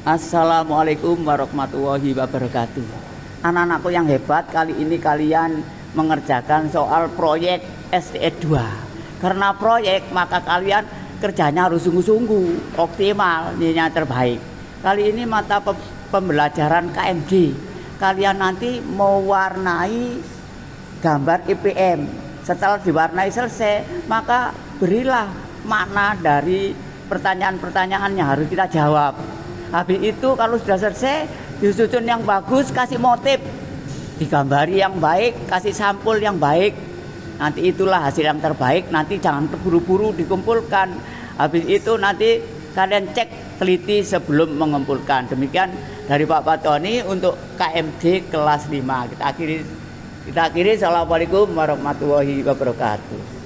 Assalamualaikum warahmatullahi wabarakatuh. Anak-anakku yang hebat, kali ini kalian mengerjakan soal proyek STE 2. Karena proyek maka kalian kerjanya harus sungguh-sungguh, optimal, yang terbaik. Kali ini mata pembelajaran KMD. Kalian nanti mewarnai gambar IPM. Setelah diwarnai selesai, maka berilah makna dari pertanyaan-pertanyaan yang harus kita jawab. Habis itu kalau sudah selesai, disusun yang bagus, kasih motif, digambari yang baik, kasih sampul yang baik. Nanti itulah hasil yang terbaik. Nanti jangan terburu-buru dikumpulkan. Habis itu nanti kalian cek teliti sebelum mengumpulkan. Demikian dari Pak Patoni untuk KMD kelas 5. Kita akhiri. Assalamualaikum warahmatullahi wabarakatuh.